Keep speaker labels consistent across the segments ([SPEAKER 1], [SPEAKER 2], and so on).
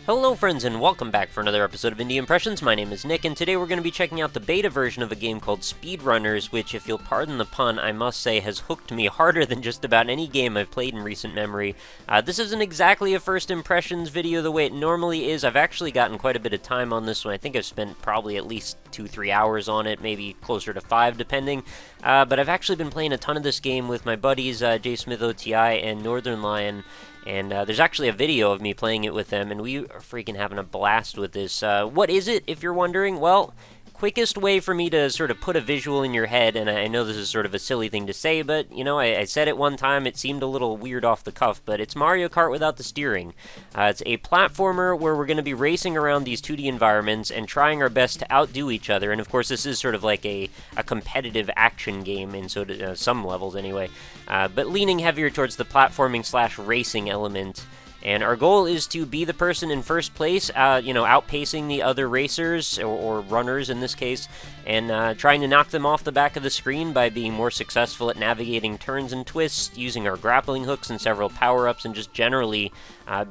[SPEAKER 1] Hello friends and welcome back for another episode of Indie Impressions. My name is Nick and today we're going to be checking out the beta version of a game called SpeedRunners, which, if you'll pardon the pun, I must say has hooked me harder than just about any game I've played in recent memory. This isn't exactly a first impressions video the way it normally is. I've actually gotten quite a bit of time on this one. I think I've spent probably at least 2-3 hours on it, maybe closer to 5 depending. But I've actually been playing a ton of this game with my buddies J Smith OTI and Northern Lion. And there's actually a video of me playing it with them, and we are freaking having a blast with this. What is it, if you're wondering? Well, quickest way for me to sort of put a visual in your head, and I know this is sort of a silly thing to say, but, you know, I said it one time, it seemed a little weird off the cuff, but it's Mario Kart without the steering. It's a platformer where we're going to be racing around these 2D environments and trying our best to outdo each other, and of course this is sort of like a competitive action game in some levels anyway, but leaning heavier towards the platforming/racing element. And our goal is to be the person in first place, outpacing the other racers, or runners in this case, and trying to knock them off the back of the screen by being more successful at navigating turns and twists, using our grappling hooks and several power-ups, and just generally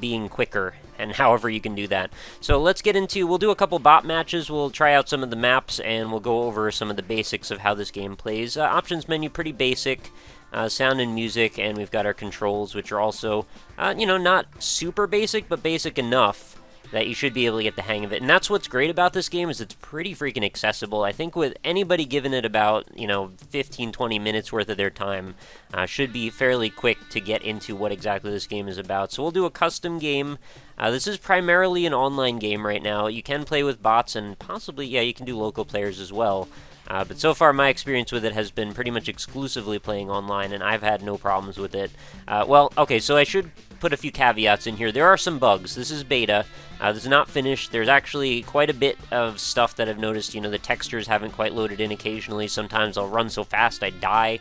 [SPEAKER 1] being quicker, and however you can do that. So let's get into, we'll do a couple bot matches, we'll try out some of the maps, and we'll go over some of the basics of how this game plays. Options menu, pretty basic. Sound and music, and we've got our controls, which are also, not super basic, but basic enough that you should be able to get the hang of it. And that's what's great about this game, is it's pretty freaking accessible. I think with anybody giving it about, 15-20 minutes worth of their time, should be fairly quick to get into what exactly this game is about. So we'll do a custom game. This is primarily an online game right now. You can play with bots, and possibly, you can do local players as well. But so far, my experience with it has been pretty much exclusively playing online, and I've had no problems with it. So I should put a few caveats in here. There are some bugs. This is beta. This is not finished. There's actually quite a bit of stuff that I've noticed. The textures haven't quite loaded in occasionally. Sometimes I'll run so fast I die.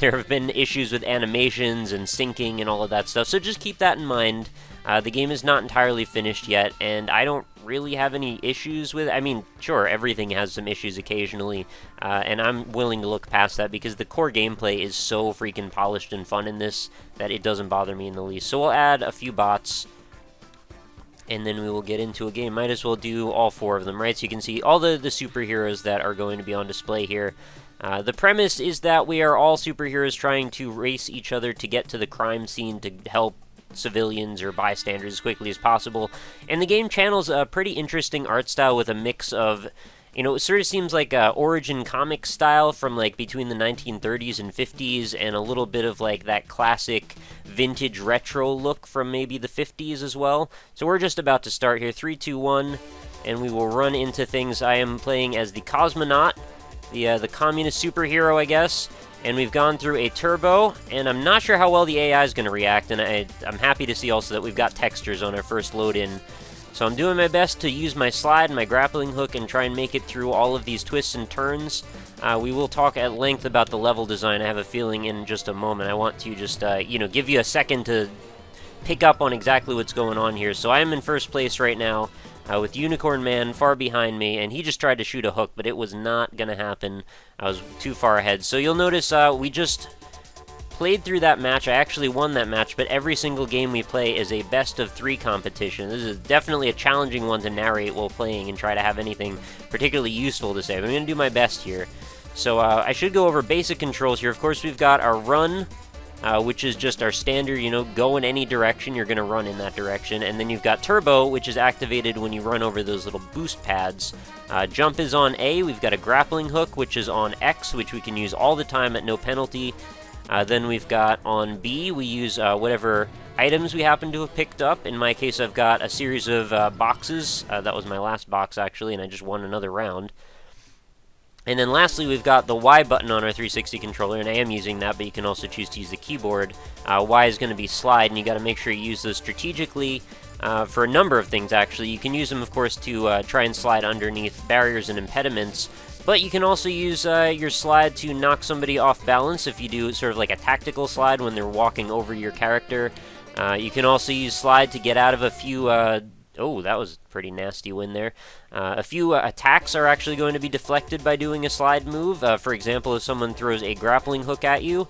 [SPEAKER 1] There have been issues with animations and syncing and all of that stuff, so just keep that in mind. The game is not entirely finished yet, and I don't really have any issues with it. I mean, sure, everything has some issues occasionally, and I'm willing to look past that because the core gameplay is so freaking polished and fun in this that it doesn't bother me in the least. So we'll add a few bots, and then we will get into a game. Might as well do all 4 of them, right? So you can see all the superheroes that are going to be on display here. The premise is that we are all superheroes trying to race each other to get to the crime scene to help civilians or bystanders as quickly as possible. And the game channels a pretty interesting art style with a mix of, it sort of seems like a origin comic style from like between the 1930s and 50s, and a little bit of like that classic vintage retro look from maybe the 50s as well. So we're just about to start here. 3, 2, 1, and we will run into things. I am playing as the Cosmonaut, the communist superhero, I guess. And we've gone through a turbo, and I'm not sure how well the AI is going to react, and I'm happy to see also that we've got textures on our first load-in. So I'm doing my best to use my slide and my grappling hook and try and make it through all of these twists and turns. We will talk at length about the level design, I have a feeling, in just a moment. I want to just, give you a second to pick up on exactly what's going on here. So I am in first place right now, with Unicorn Man far behind me, and he just tried to shoot a hook, but it was not going to happen. I was too far ahead. So you'll notice we just played through that match. I actually won that match, but every single game we play is a best-of-3 competition. This is definitely a challenging one to narrate while playing and try to have anything particularly useful to say. But I'm going to do my best here. So I should go over basic controls here. Of course, we've got our run, which is just our standard, go in any direction, you're going to run in that direction. And then you've got turbo, which is activated when you run over those little boost pads. Jump is on A. We've got a grappling hook, which is on X, which we can use all the time at no penalty. Then we've got on B, we use whatever items we happen to have picked up. In my case, I've got a series of boxes. That was my last box, actually, and I just won another round. And then lastly, we've got the Y button on our 360 controller, and I am using that, but you can also choose to use the keyboard. Y is going to be slide, and you got to make sure you use those strategically for a number of things, actually. You can use them, of course, to try and slide underneath barriers and impediments, but you can also use your slide to knock somebody off balance if you do sort of like a tactical slide when they're walking over your character. You can also use slide to get out of a few Oh, that was a pretty nasty win there. A few attacks are actually going to be deflected by doing a slide move. For example, if someone throws a grappling hook at you,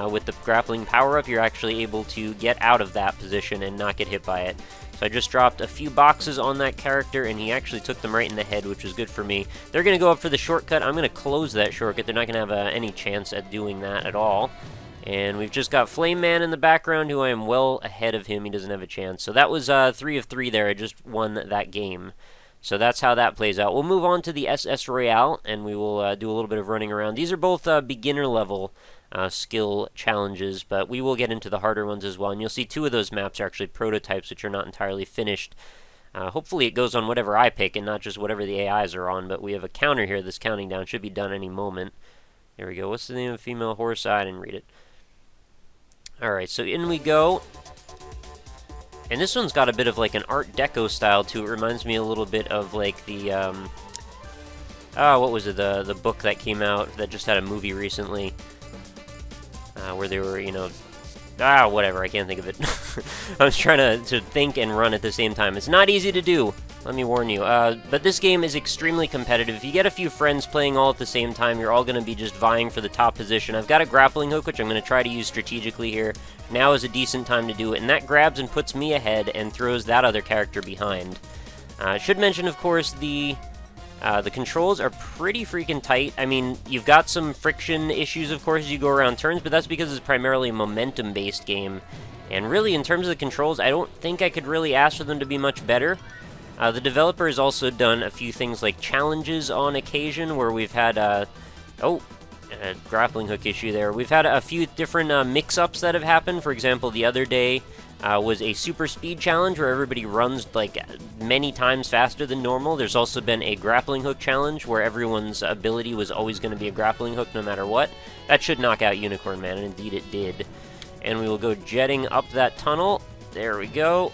[SPEAKER 1] with the grappling power-up, you're actually able to get out of that position and not get hit by it. So I just dropped a few boxes on that character, and he actually took them right in the head, which was good for me. They're going to go up for the shortcut. I'm going to close that shortcut. They're not going to have any chance at doing that at all. And we've just got Flame Man in the background, who I am well ahead of him. He doesn't have a chance. So that was 3 of 3 there. I just won that game. So that's how that plays out. We'll move on to the SS Royale, and we will do a little bit of running around. These are both beginner level skill challenges, but we will get into the harder ones as well. And you'll see 2 of those maps are actually prototypes, which are not entirely finished. Hopefully it goes on whatever I pick and not just whatever the AIs are on, but we have a counter here that's counting down. Should be done any moment. There we go. What's the name of the female horse? I didn't read it. Alright, so in we go. And this one's got a bit of like an Art Deco style to it. Reminds me a little bit of like the, what was it, the book that came out that just had a movie recently. Where they were, you know, whatever, I can't think of it. I was trying to think and run at the same time. It's not easy to do, let me warn you. But this game is extremely competitive. If you get a few friends playing all at the same time, you're all going to be just vying for the top position. I've got a grappling hook, which I'm going to try to use strategically here. Now is a decent time to do it, and that grabs and puts me ahead and throws that other character behind. I should mention, of course, the controls are pretty freaking tight. I mean, you've got some friction issues, of course, as you go around turns, but that's because it's primarily a momentum-based game. And really, in terms of the controls, I don't think I could really ask for them to be much better. The developer has also done a few things like challenges on occasion, where we've had, a grappling hook issue there. We've had a few different mix-ups that have happened. For example, the other day was a super speed challenge where everybody runs like many times faster than normal. There's also been a grappling hook challenge where everyone's ability was always going to be a grappling hook no matter what. That should knock out Unicorn Man, and indeed it did. And we will go jetting up that tunnel. There we go.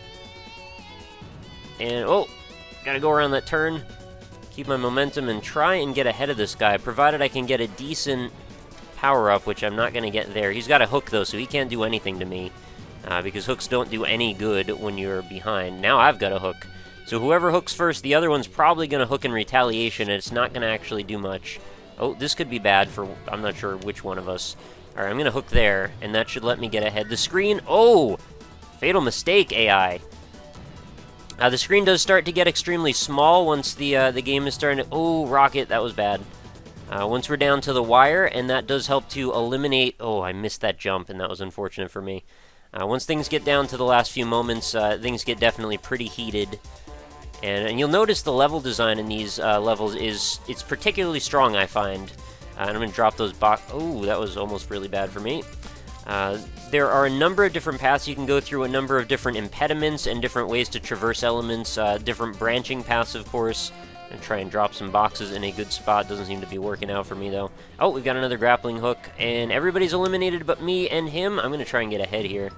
[SPEAKER 1] And, gotta go around that turn. Keep my momentum and try and get ahead of this guy, provided I can get a decent power-up, which I'm not going to get there. He's got a hook, though, so he can't do anything to me, because hooks don't do any good when you're behind. Now I've got a hook. So whoever hooks first, the other one's probably going to hook in retaliation, and it's not going to actually do much. Oh, this could be bad for... I'm not sure which one of us. Alright, I'm going to hook there, and that should let me get ahead. The screen... Oh! Fatal mistake, AI. The screen does start to get extremely small once the game is starting to... Oh, rocket, that was bad. Once we're down to the wire, and that does help to eliminate... Oh, I missed that jump, and that was unfortunate for me. Once things get down to the last few moments, things get definitely pretty heated. And you'll notice the level design in these levels it's particularly strong, I find. And I'm going to drop those box... Oh, that was almost really bad for me. There are a number of different paths you can go through, a number of different impediments and different ways to traverse elements, different branching paths, of course. And try and drop some boxes in a good spot. Doesn't seem to be working out for me, though. Oh, we've got another grappling hook, and everybody's eliminated but me and him. I'm going to try and get ahead here.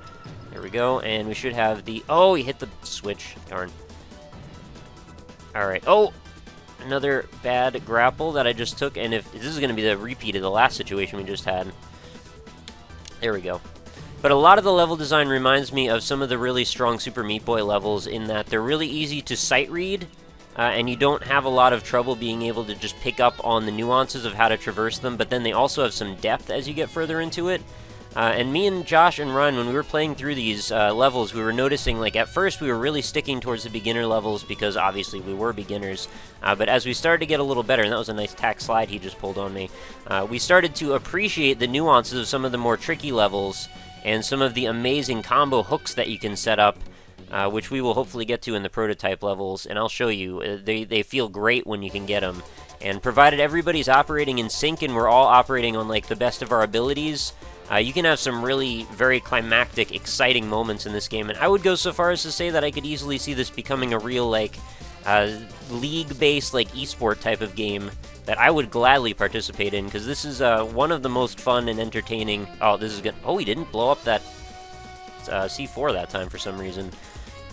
[SPEAKER 1] There we go, and we should have the... Oh, he hit the switch. Darn. Alright. Oh! Another bad grapple that I just took, and if this is going to be the repeat of the last situation we just had. There we go. But a lot of the level design reminds me of some of the really strong Super Meat Boy levels in that they're really easy to sight read, and you don't have a lot of trouble being able to just pick up on the nuances of how to traverse them, but then they also have some depth as you get further into it. And me and Josh and Ryan, when we were playing through these levels, we were noticing, like, at first we were really sticking towards the beginner levels because, obviously, we were beginners. But as we started to get a little better, and that was a nice tack slide he just pulled on me, we started to appreciate the nuances of some of the more tricky levels and some of the amazing combo hooks that you can set up, which we will hopefully get to in the prototype levels, and I'll show you. They feel great when you can get them. And provided everybody's operating in sync and we're all operating on, like, the best of our abilities, you can have some really very climactic, exciting moments in this game. And I would go so far as to say that I could easily see this becoming a real, like, league-based, like, esport type of game that I would gladly participate in, because this is one of the most fun and entertaining... Oh, this is good. Oh, he didn't blow up that C4 that time for some reason.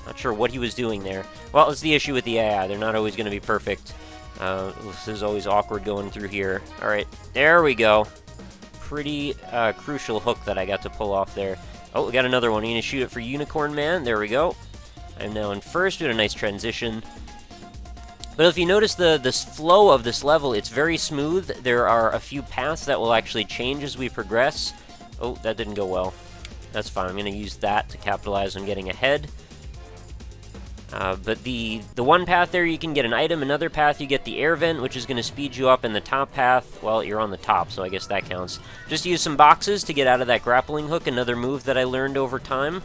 [SPEAKER 1] Not sure what he was doing there. Well, it's the issue with the AI. They're not always going to be perfect. This is always awkward going through here. Alright, there we go. Pretty crucial hook that I got to pull off there. Oh, we got another one. You gonna shoot it for Unicorn Man? There we go. I'm now in first. We had a nice transition. But if you notice this flow of this level, it's very smooth. There are a few paths that will actually change as we progress. Oh, that didn't go well. That's fine. I'm going to use that to capitalize on getting ahead. But the one path there, you can get an item. Another path, you get the air vent, which is going to speed you up. In the top path, well, you're on the top, so I guess that counts. Just use some boxes to get out of that grappling hook. Another move that I learned over time.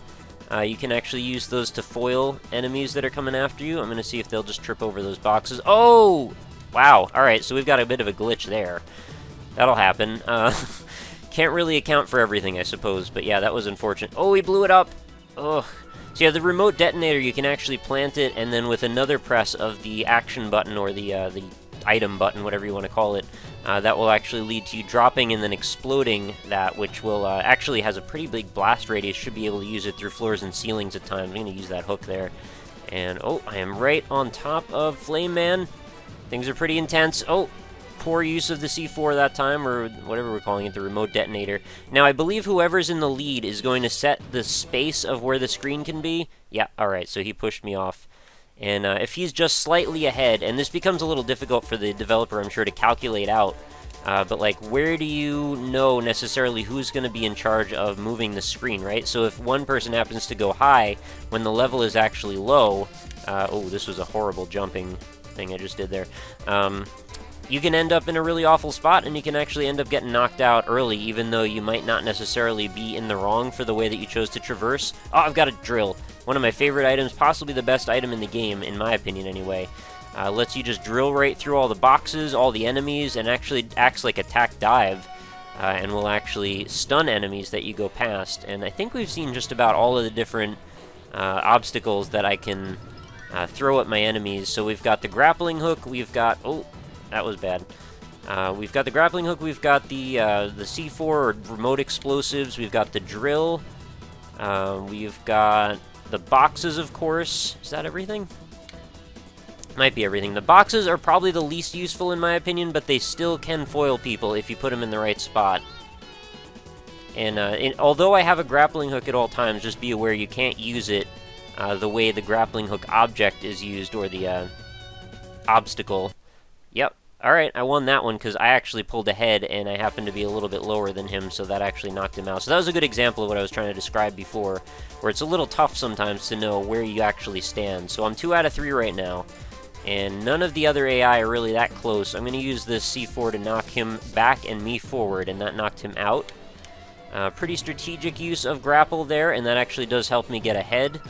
[SPEAKER 1] You can actually use those to foil enemies that are coming after you. I'm going to see if they'll just trip over those boxes. Oh! Wow. Alright, so we've got a bit of a glitch there. That'll happen. Can't really account for everything, I suppose, but yeah, that was unfortunate. Oh, he blew it up! Ugh. So yeah, the remote detonator, you can actually plant it, and then with another press of the action button, or the item button, whatever you want to call it, that will actually lead to you dropping and then exploding that, which will actually has a pretty big blast radius. Should be able to use it through floors and ceilings at times. I'm going to use that hook there. And, oh, I am right on top of Flame Man. Things are pretty intense. Oh, poor use of the C4 that time, or whatever we're calling it, the remote detonator. Now, I believe whoever's in the lead is going to set the space of where the screen can be. Yeah, alright, so he pushed me off. And if he's just slightly ahead, and this becomes a little difficult for the developer, I'm sure, to calculate out, but like, where do you know necessarily who's going to be in charge of moving the screen, right? So if one person happens to go high when the level is actually low, oh, this was a horrible jumping thing I just did there, you can end up in a really awful spot, and you can actually end up getting knocked out early, even though you might not necessarily be in the wrong for the way that you chose to traverse. Oh, I've got a drill. One of my favorite items, possibly the best item in the game, in my opinion anyway. Lets you just drill right through all the boxes, all the enemies, and actually acts like attack dive, and will actually stun enemies that you go past. And I think we've seen just about all of the different obstacles that I can throw at my enemies. So we've got the grappling hook, we've got... oh, that was bad. We've got the grappling hook, we've got the C4 or remote explosives, we've got the drill, we've got the boxes, of course. Is that everything? Might be everything. The boxes are probably the least useful in my opinion, but they still can foil people if you put them in the right spot. And although I have a grappling hook at all times, just be aware you can't use it the way the grappling hook object is used, or the obstacle. Yep. Alright, I won that one because I actually pulled ahead and I happened to be a little bit lower than him, so that actually knocked him out. So that was a good example of what I was trying to describe before, where it's a little tough sometimes to know where you actually stand. So I'm 2 out of 3 right now, and none of the other AI are really that close. I'm going to use this C4 to knock him back and me forward, and that knocked him out. Pretty strategic use of grapple there, and that actually does help me get ahead.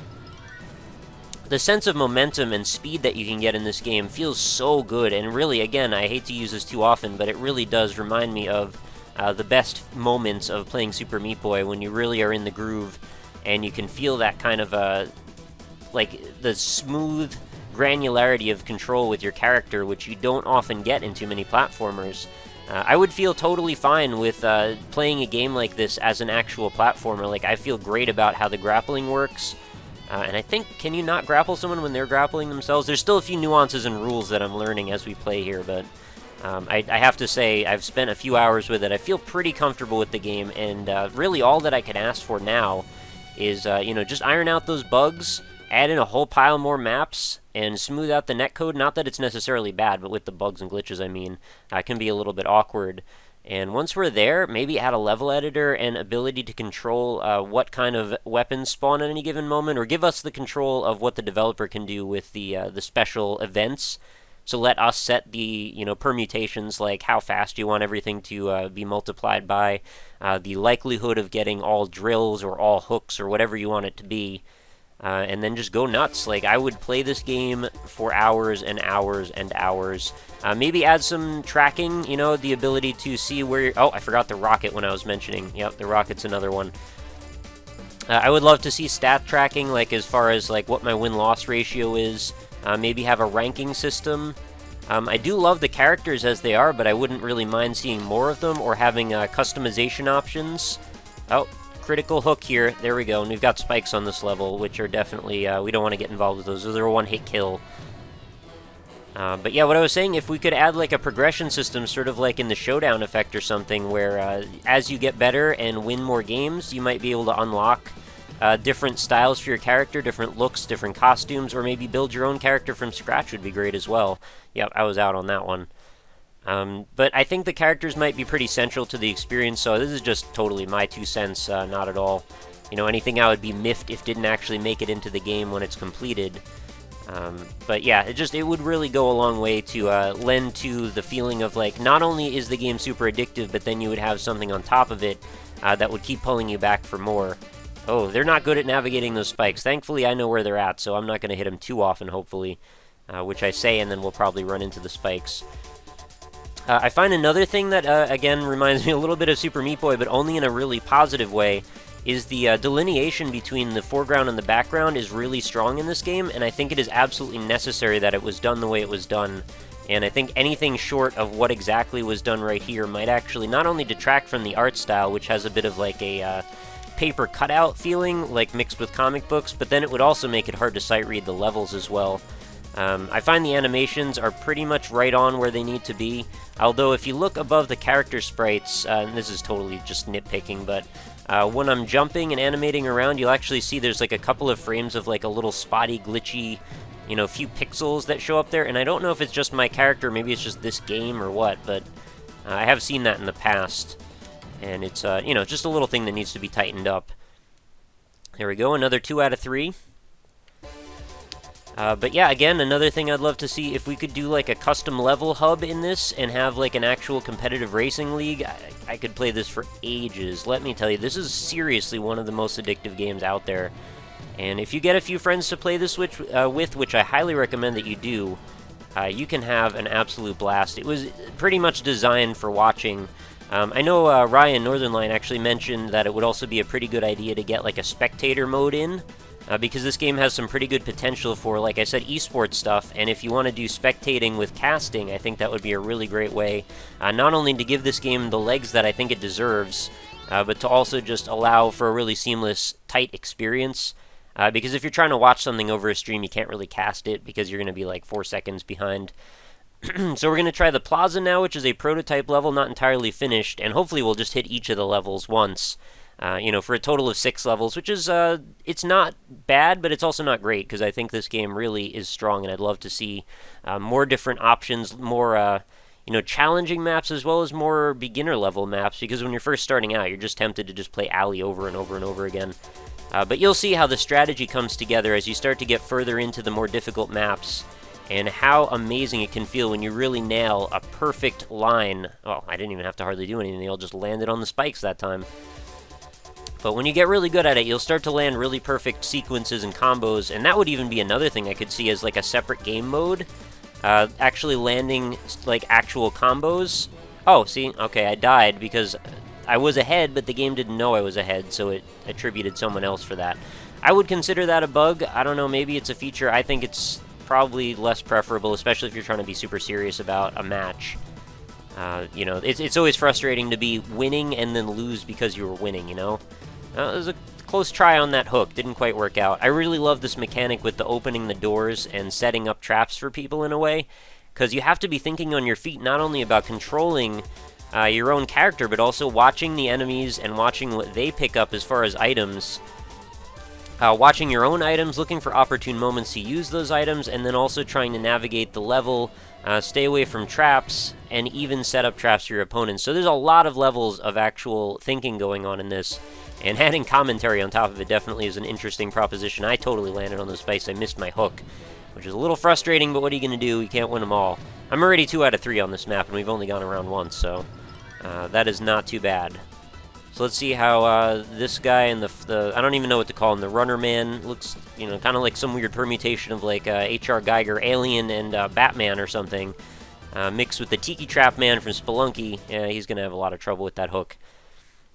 [SPEAKER 1] The sense of momentum and speed that you can get in this game feels so good, and really, again, I hate to use this too often, but it really does remind me of the best moments of playing Super Meat Boy, when you really are in the groove, and you can feel that kind of, like, the smooth granularity of control with your character, which you don't often get in too many platformers. I would feel totally fine with playing a game like this as an actual platformer. Like, I feel great about how the grappling works. And I think, can you not grapple someone when they're grappling themselves? There's still a few nuances and rules that I'm learning as we play here, but I have to say, I've spent a few hours with it. I feel pretty comfortable with the game, and really all that I can ask for now is, you know, just iron out those bugs, add in a whole pile more maps, and smooth out the netcode. Not that it's necessarily bad, but with the bugs and glitches, I mean, it can be a little bit awkward. And once we're there, maybe add a level editor and ability to control what kind of weapons spawn at any given moment, or give us the control of what the developer can do with the special events. So let us set the, you know, permutations, like how fast you want everything to be multiplied by, the likelihood of getting all drills or all hooks or whatever you want it to be. And then just go nuts. Like, I would play this game for hours and hours and hours. Maybe add some tracking, you know, the ability to see where you're... Oh, I forgot the rocket when I was mentioning. Yep, the rocket's another one. I would love to see stat tracking, like, as far as, like, what my win-loss ratio is. Maybe have a ranking system. I do love the characters as they are, but I wouldn't really mind seeing more of them, or having customization options. Oh, critical hook here. There we go. And we've got spikes on this level, which are definitely... we don't want to get involved with those. Those are a one-hit kill. But yeah, what I was saying, if we could add like a progression system, sort of like in the Showdown effect or something, where as you get better and win more games, you might be able to unlock different styles for your character, different looks, different costumes, or maybe build your own character from scratch would be great as well. Yep, I was out on that one. But I think the characters might be pretty central to the experience, so this is just totally my 2 cents, not at all. You know, anything I would be miffed if didn't actually make it into the game when it's completed. But yeah, it would really go a long way to lend to the feeling of, like, not only is the game super addictive, but then you would have something on top of it that would keep pulling you back for more. Oh, they're not good at navigating those spikes. Thankfully, I know where they're at, so I'm not going to hit them too often, hopefully, which I say, and then we'll probably run into the spikes. I find another thing that, again, reminds me a little bit of Super Meat Boy, but only in a really positive way, is the delineation between the foreground and the background is really strong in this game, and I think it is absolutely necessary that it was done the way it was done. And I think anything short of what exactly was done right here might actually not only detract from the art style, which has a bit of like a paper cutout feeling, like mixed with comic books, but then it would also make it hard to sight read the levels as well. I find the animations are pretty much right on where they need to be, although if you look above the character sprites, and this is totally just nitpicking, but when I'm jumping and animating around, you'll actually see there's like a couple of frames of like a little spotty, glitchy, you know, few pixels that show up there, and I don't know if it's just my character, maybe it's just this game or what, but I have seen that in the past, and it's, you know, just a little thing that needs to be tightened up. There we go, another 2 out of 3. But yeah, again, another thing I'd love to see, if we could do like a custom level hub in this and have like an actual competitive racing league, I could play this for ages. Let me tell you, this is seriously one of the most addictive games out there. And if you get a few friends to play this with, which I highly recommend that you do, you can have an absolute blast. It was pretty much designed for watching. I know Ryan Northernline actually mentioned that it would also be a pretty good idea to get like a spectator mode in. Because this game has some pretty good potential for, like I said, esports stuff, and if you want to do spectating with casting, I think that would be a really great way, not only to give this game the legs that I think it deserves, but to also just allow for a really seamless, tight experience, because if you're trying to watch something over a stream, you can't really cast it, because you're going to be like 4 seconds behind. So we're going to try the Plaza now, which is a prototype level, not entirely finished, and hopefully we'll just hit each of the levels once. You know, for a total of 6 levels, which is, it's not bad, but it's also not great, because I think this game really is strong, and I'd love to see more different options, more, you know, challenging maps, as well as more beginner-level maps, because when you're first starting out, you're just tempted to just play Alley over and over and over again. But you'll see how the strategy comes together as you start to get further into the more difficult maps, and how amazing it can feel when you really nail a perfect line. Oh, I didn't even have to hardly do anything, they all just landed on the spikes that time. But when you get really good at it, you'll start to land really perfect sequences and combos, and that would even be another thing I could see as like a separate game mode, actually landing like actual combos. Oh, see, okay, I died because I was ahead, but the game didn't know I was ahead, so it attributed someone else for that. I would consider that a bug. I don't know, maybe it's a feature. I think it's probably less preferable, especially if you're trying to be super serious about a match. You know, it's always frustrating to be winning and then lose because you were winning, you know? It was a close try on that hook, didn't quite work out. I really love this mechanic with the opening the doors and setting up traps for people in a way, because you have to be thinking on your feet not only about controlling your own character, but also watching the enemies and watching what they pick up as far as items. Watching your own items, looking for opportune moments to use those items, and then also trying to navigate the level, stay away from traps, and even set up traps for your opponents. So there's a lot of levels of actual thinking going on in this. And adding commentary on top of it definitely is an interesting proposition. I totally landed on the spikes. I missed my hook, which is a little frustrating, but what are you going to do? You can't win them all. I'm already 2 out of 3 on this map, and we've only gone around once, so that is not too bad. So let's see how this guy and the I don't even know what to call him, the runner man, looks, you know, kind of like some weird permutation of like H.R. Geiger, Alien, and Batman or something, mixed with the Tiki Trap man from Spelunky. Yeah, he's going to have a lot of trouble with that hook.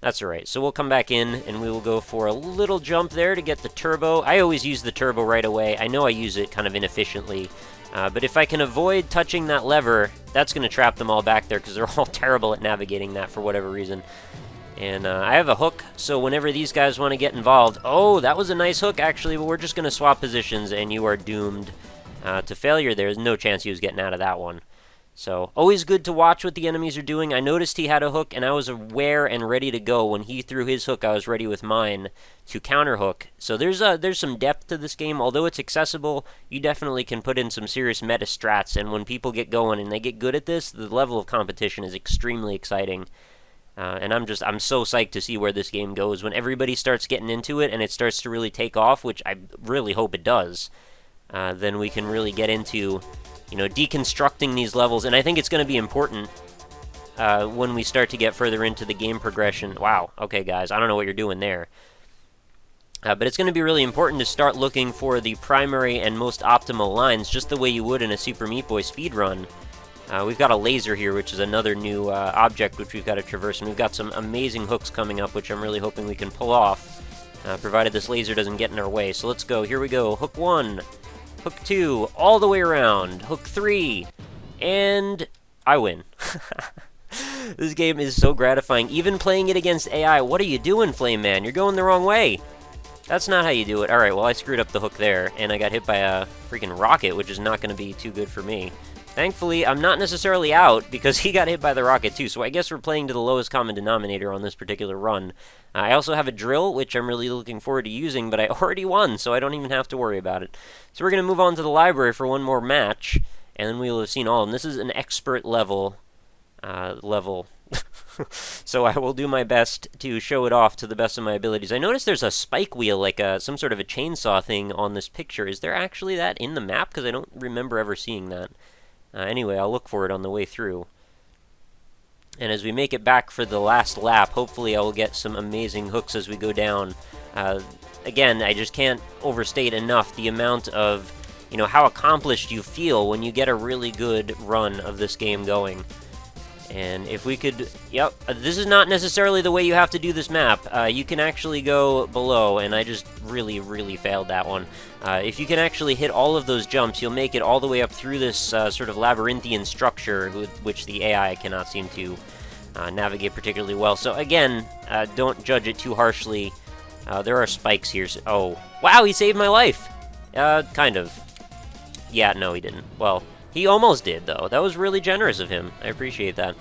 [SPEAKER 1] That's alright, so we'll come back in, and we will go for a little jump there to get the turbo. I always use the turbo right away. I know I use it kind of inefficiently, but if I can avoid touching that lever, that's going to trap them all back there, because they're all terrible at navigating that for whatever reason. And I have a hook, so whenever these guys want to get involved... Oh, that was a nice hook, actually, but we're just going to swap positions, and you are doomed to failure. There's no chance he was getting out of that one. So, always good to watch what the enemies are doing. I noticed he had a hook, and I was aware and ready to go. When he threw his hook, I was ready with mine to counterhook. So there's some depth to this game. Although it's accessible, you definitely can put in some serious meta strats, and when people get going and they get good at this, the level of competition is extremely exciting. And I'm so psyched to see where this game goes. When everybody starts getting into it and it starts to really take off, which I really hope it does, then we can really get into, deconstructing these levels. And I think it's going to be important when we start to get further into the game progression. Wow, okay guys, I don't know what you're doing there. But it's going to be really important to start looking for the primary and most optimal lines, just the way you would in a Super Meat Boy speedrun. We've got a laser here, which is another new object which we've got to traverse, and we've got some amazing hooks coming up, which I'm really hoping we can pull off, provided this laser doesn't get in our way. So let's go. Here we go. Hook 1, hook 2, all the way around, hook 3, and I win. This game is so gratifying. Even playing it against AI, what are you doing, Flame Man? You're going the wrong way. That's not how you do it. Alright, well, I screwed up the hook there, and I got hit by a freaking rocket, which is not going to be too good for me. Thankfully, I'm not necessarily out, because he got hit by the rocket too, so I guess we're playing to the lowest common denominator on this particular run. I also have a drill, which I'm really looking forward to using, but I already won, so I don't even have to worry about it. So we're going to move on to the library for one more match, and then we will have seen all of them. This is an expert level. So I will do my best to show it off to the best of my abilities. I noticed there's a spike wheel, like some sort of a chainsaw thing on this picture. Is there actually that in the map? Because I don't remember ever seeing that. Anyway, I'll look for it on the way through. And as we make it back for the last lap, hopefully I will get some amazing hooks as we go down. Again, I just can't overstate enough the amount of, how accomplished you feel when you get a really good run of this game going. And if we could, yep, this is not necessarily the way you have to do this map. You can actually go below, and I just really failed that one. If you can actually hit all of those jumps, you'll make it all the way up through this sort of labyrinthian structure, which the AI cannot seem to navigate particularly well. So again, don't judge it too harshly. There are spikes here. Oh, wow, he saved my life! Kind of. Yeah, no, he didn't. Well, he almost did, though. That was really generous of him. I appreciate that.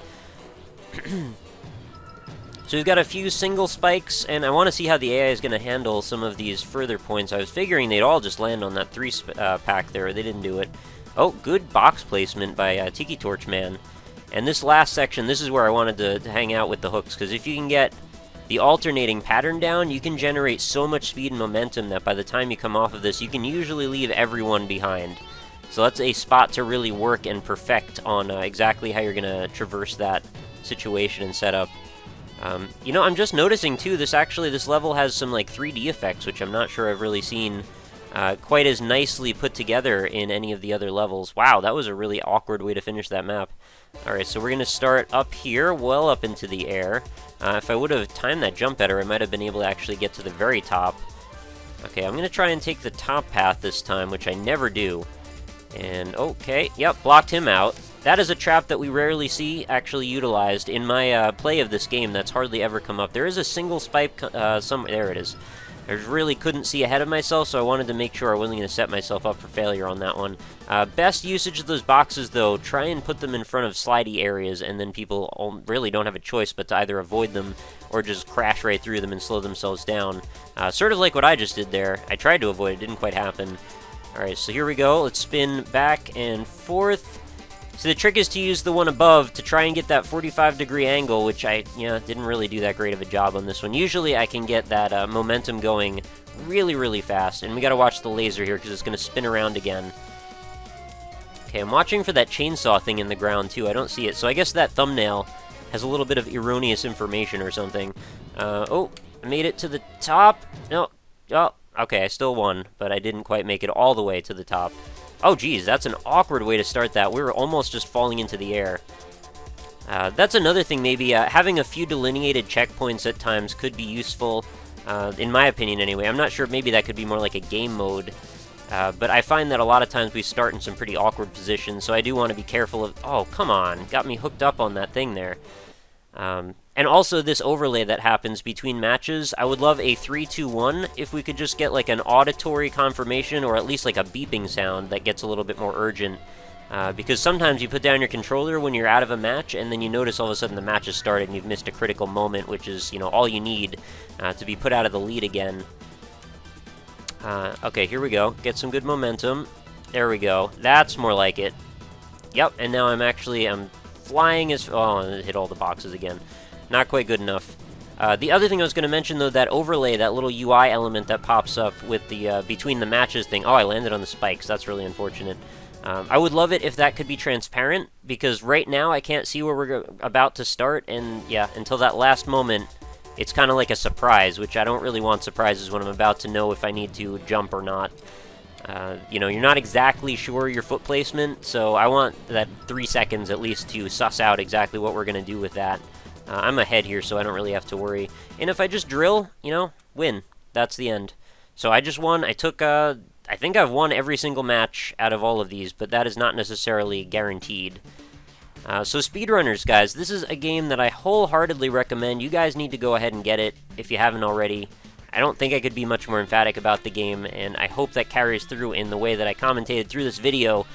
[SPEAKER 1] So we've got a few single spikes, and I want to see how the AI is going to handle some of these further points. I was figuring they'd all just land on that 3-pack there. They didn't do it. Oh, good box placement by Tiki Torch Man. And this last section, this is where I wanted to hang out with the hooks, because if you can get the alternating pattern down, you can generate so much speed and momentum that by the time you come off of this, you can usually leave everyone behind. So that's a spot to really work and perfect on exactly how you're going to traverse that situation and setup. I'm just noticing, too, this level has some, 3D effects, which I'm not sure I've really seen quite as nicely put together in any of the other levels. Wow, that was a really awkward way to finish that map. Alright, so we're going to start up here, well up into the air. If I would have timed that jump better, I might have been able to actually get to the very top. Okay, I'm going to try and take the top path this time, which I never do. And, okay, yep, blocked him out. That is a trap that we rarely see actually utilized in my play of this game. That's hardly ever come up. There is a single spike somewhere. There it is. I really couldn't see ahead of myself, so I wanted to make sure I wasn't going to set myself up for failure on that one. Best usage of those boxes, though, try and put them in front of slidey areas, and then people really don't have a choice but to either avoid them or just crash right through them and slow themselves down. Sort of like what I just did there. I tried to avoid it, didn't quite happen. Alright, so here we go. Let's spin back and forth. So the trick is to use the one above to try and get that 45-degree angle, which I didn't really do that great of a job on this one. Usually I can get that momentum going really fast, and we gotta watch the laser here because it's gonna spin around again. Okay, I'm watching for that chainsaw thing in the ground too. I don't see it, so I guess that thumbnail has a little bit of erroneous information or something. Oh, I made it to the top. No, oh. Okay, I still won, but I didn't quite make it all the way to the top. Oh, geez, that's an awkward way to start that. We were almost just falling into the air. That's another thing, maybe. Having a few delineated checkpoints at times could be useful, in my opinion anyway. I'm not sure, maybe that could be more like a game mode. But I find that a lot of times we start in some pretty awkward positions, so I do want to be careful of... Oh, come on. Got me hooked up on that thing there. And also this overlay that happens between matches, I would love a 3-2-1 if we could just get like an auditory confirmation or at least like a beeping sound that gets a little bit more urgent Because sometimes you put down your controller when you're out of a match, and then you notice all of a sudden the match has started and you've missed a critical moment, which is, all you need to be put out of the lead again. Okay, here we go. Get some good momentum. There we go. That's more like it. Yep, and now I'm flying as... Oh, and it hit all the boxes again. Not quite good enough. The other thing I was going to mention, though, that overlay, that little UI element that pops up with the between the matches thing. Oh, I landed on the spikes. That's really unfortunate. I would love it if that could be transparent, because right now I can't see where we're about to start, and yeah, until that last moment, it's kind of like a surprise, which I don't really want surprises when I'm about to know if I need to jump or not. You're not exactly sure your foot placement, so I want that 3 seconds at least to suss out exactly what we're going to do with that. I'm ahead here, so I don't really have to worry. And if I just drill, win. That's the end. So I just won. I think I've won every single match out of all of these, but that is not necessarily guaranteed. So SpeedRunners, guys, this is a game that I wholeheartedly recommend. You guys need to go ahead and get it if you haven't already. I don't think I could be much more emphatic about the game, and I hope that carries through in the way that I commentated through this video.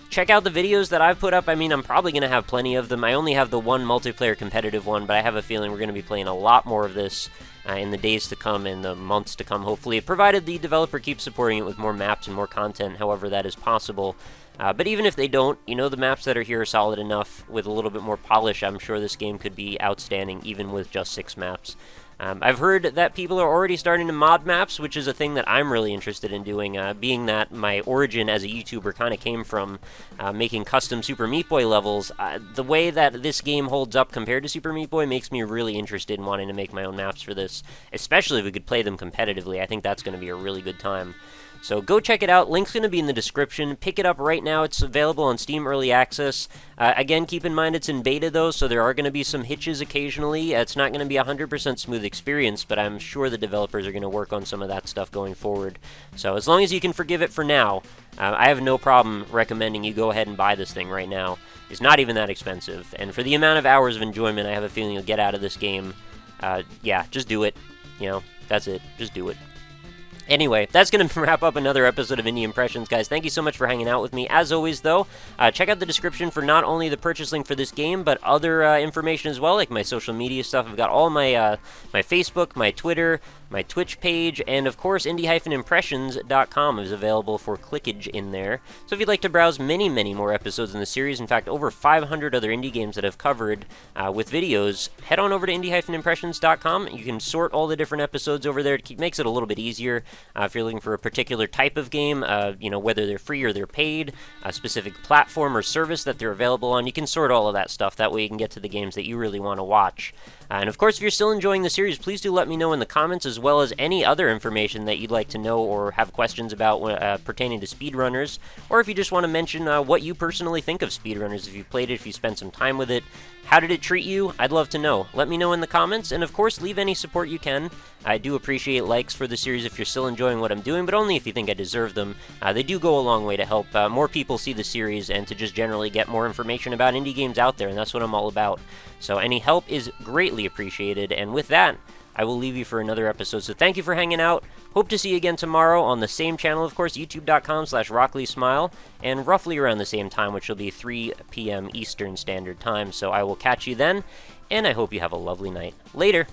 [SPEAKER 1] Check out the videos that I've put up. I mean, I'm probably going to have plenty of them. I only have the one multiplayer competitive one, but I have a feeling we're going to be playing a lot more of this in the days to come and the months to come, hopefully, provided the developer keeps supporting it with more maps and more content, however that is possible. But even if they don't, the maps that are here are solid enough. With a little bit more polish, I'm sure this game could be outstanding, even with just 6 maps. I've heard that people are already starting to mod maps, which is a thing that I'm really interested in doing, being that my origin as a YouTuber kind of came from making custom Super Meat Boy levels. The way that this game holds up compared to Super Meat Boy makes me really interested in wanting to make my own maps for this, especially if we could play them competitively. I think that's going to be a really good time. So go check it out. Link's going to be in the description. Pick it up right now. It's available on Steam Early Access. Again, keep in mind it's in beta, though, so there are going to be some hitches occasionally. It's not going to be a 100% smooth experience, but I'm sure the developers are going to work on some of that stuff going forward. So as long as you can forgive it for now, I have no problem recommending you go ahead and buy this thing right now. It's not even that expensive, and for the amount of hours of enjoyment I have a feeling you'll get out of this game, yeah, just do it. That's it. Just do it. Anyway, that's going to wrap up another episode of Indie Impressions, guys. Thank you so much for hanging out with me. As always, though, check out the description for not only the purchase link for this game, but other information as well, like my social media stuff. I've got all my my Facebook, my Twitter, my Twitch page, and of course, indie-impressions.com is available for clickage in there. So if you'd like to browse many, many more episodes in the series, in fact, over 500 other indie games that I've covered with videos, head on over to indie-impressions.com. You can sort all the different episodes over there. It makes it a little bit easier. If you're looking for a particular type of game, whether they're free or they're paid, a specific platform or service that they're available on, you can sort all of that stuff. That way you can get to the games that you really want to watch. And of course, if you're still enjoying the series, please do let me know in the comments, as well as any other information that you'd like to know or have questions about pertaining to SpeedRunners, or if you just want to mention what you personally think of SpeedRunners, if you played it, if you spent some time with it. How did it treat you? I'd love to know. Let me know in the comments, and of course, leave any support you can. I do appreciate likes for the series if you're still enjoying what I'm doing, but only if you think I deserve them. They do go a long way to help more people see the series and to just generally get more information about indie games out there, and that's what I'm all about. So any help is greatly appreciated, and with that, I will leave you for another episode. So thank you for hanging out. Hope to see you again tomorrow on the same channel, of course, youtube.com/RockLeeSmile, and roughly around the same time, which will be 3 p.m. Eastern Standard Time. So I will catch you then, and I hope you have a lovely night. Later!